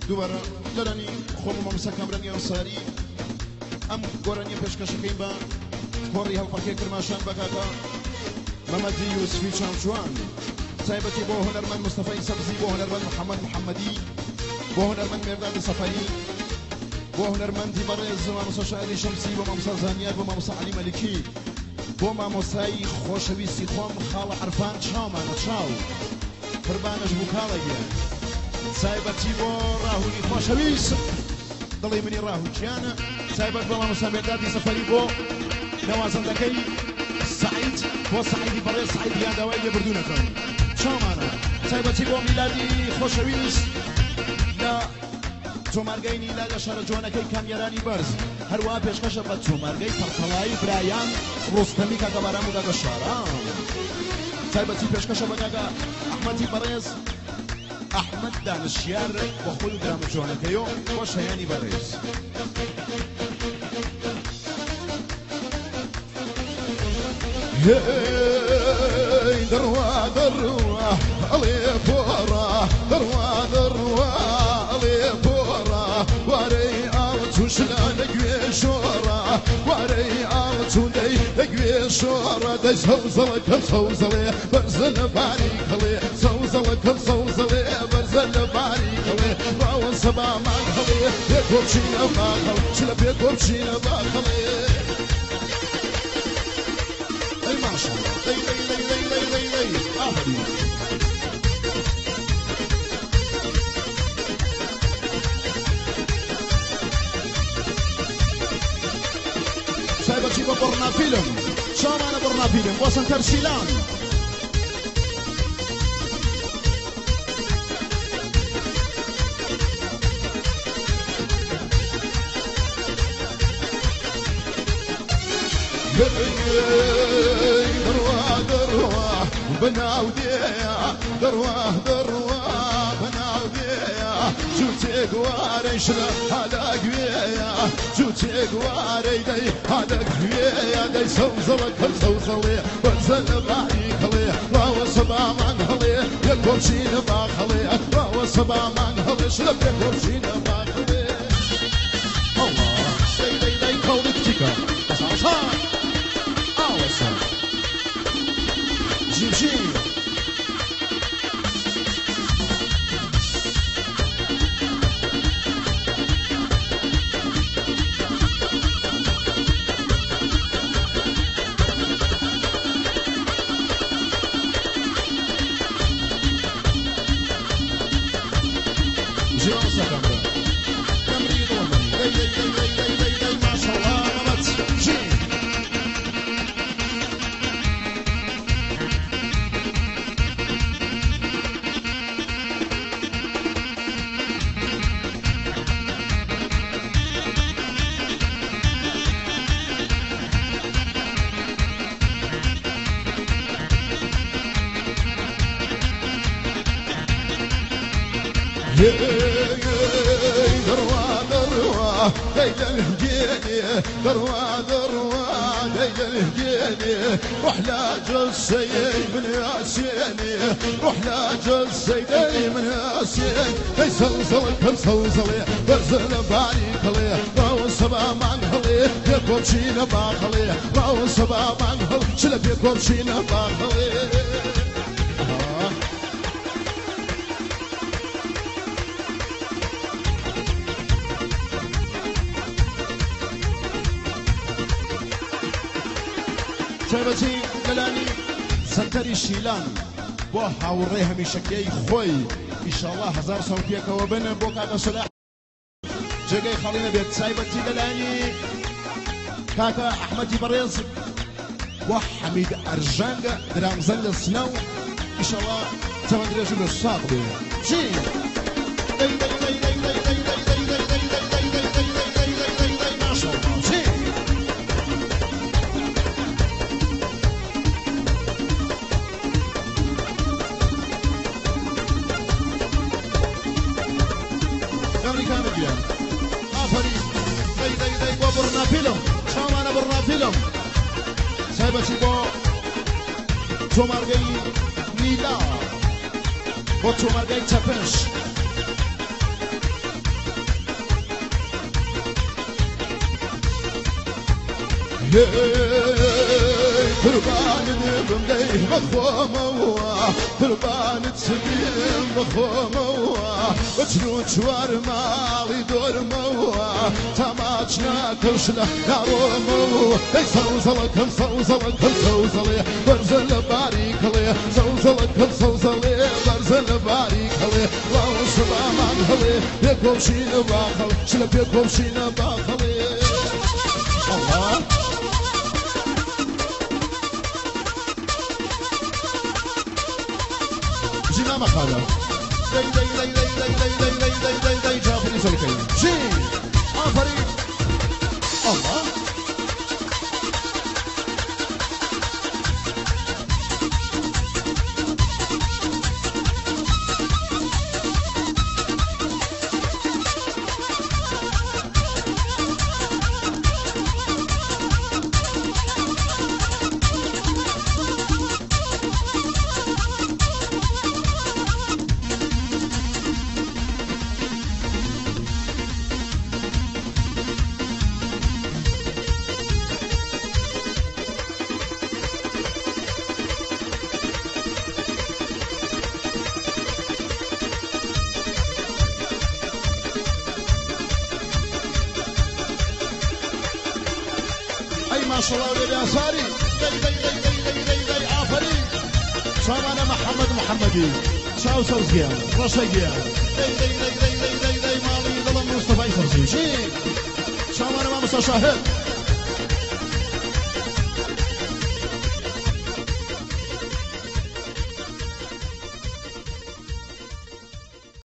دوباره لەرانی خۆم مامۆستا کامرانی ئەنساری ئەم گۆرانیە پێشکەشەکەی بە کۆڕی هەڵپەکەی کرماشان بە کاکە مەمەدی یوسفی چاوجوان تایبەتی بۆ هونەرمەند مستەفای سەبزی بۆ هونەرمەند محەممەد محەممەدی بۆ هونەرمەند مێرداد سەفەری بۆ هونەرمەندی بەڕێز مامۆستا شاعری شەمسی بۆ مامۆستا زانیار بۆ مامۆستا عەلی مەلیکی بۆ مامۆستای خۆشەویستی خۆم خاڵە عەرفان چاومانە چاو قوربانش بوو کاڵەگیە تایبەتی بۆ ڕاهولی خۆشەویست دڵی منی ڕاهوچیانە تایبەت بۆ مامۆستا مێردادی سەفەری بۆ نەوازەندەکەی سعید بۆ سعیدی بەڕێز سعید یاداوای لێبردوونەکەم چاومانە تایبەتی بۆ میلادی خۆشەویست لە تۆمارگەی نیلا لە شارە جوانەکەی کامیێرانی بەرز هەروە پێشکەشە بە تۆمارگەی پەرتەڵایی برایان ڕۆستەمی کاکە باران و کاکە شاران تایبەتی پێشکەشە بە کاکە ئەحمەدی بەڕێز ئەحمەد دانشیار بۆ خۆی و گرامە جوانەکەیەوە بۆ شەیانی بەڕێز دروا دروا علي بورا دروا دروا علي بورا واري آلتو شلانك ويشورا واري آلتو ديك ويشورا دي سوزلك سوزلي برزل باريك لي سوزلك سوزلي برزل باريك لي راون سبا ماخلي بيكوبشينا ماخل شلا بيكوبشينا ماخلي ما شاء الله سايبة شيبة برنا فيلم شامانا برنا فيلم وصل ترسيلان دروا دروا بناوديا دروا دروا بناوديا جوتي قواري شلا هذا قويا جوتي قواري دي هذا قويا دي سوزلك سوزلي بنزل بعيك لي راو سبا منهلي يكون شين باخلي راو سبا منهلي شلا يكون شين باخلي الله دي كولك تيكا أصعصان جيجي ما شاء الله دروا دروا ليلى الهجيني دروا دروا ليلى الهجيني روح لاج السيد من ياسيني روح لاج السيد من ياسين اي سلسلك سلسلي برزل باريك لي راو سبا منهلي يكوب شينا باخلي راو سبا منهل شلب يكوب شينا باخلي تایبەتی لەلانی سەنتەری شیلان بۆ هاوڕێ هەمیشەکەی خۆی ئیشاڵڵا هەزار سەوتیەکەوە بن بۆ کاکە سولاح جێگەی خەڵی نەبێت تایبەتی لەلانی کاکە ئەحمەدی بەڕێز بۆ حەمید ئەرژەنگ درامزەن لە سنەو ئیشاڵڵا چەوەند درێژ بێ ساق بێ چی برنا فيلم شامانا برنا فيلم سايبتي بو تومارگەی نیلا بۆ تۆمارگەی چەپش قربان بمليه مخومه قربان تسليم مخومه وجنود شوار مالي دور موا تماشنا كوشنا نارومو صوزلكم صوزلكم صوزلي برزل باريك لي صوزلكم صوزلي برزل باريك لي لو سلامان هلي بيكم شين باخل شلا بيكم شين باخلي الله جينا مقالة داي جافري سولكي جي آفرين الله ما شاء الله ولد انصاري داي عافري شامانا محمدي شاو سوزيا رشاقيا داي مالي ظلم مصطفى يسرسي شامانا ما مستشاهد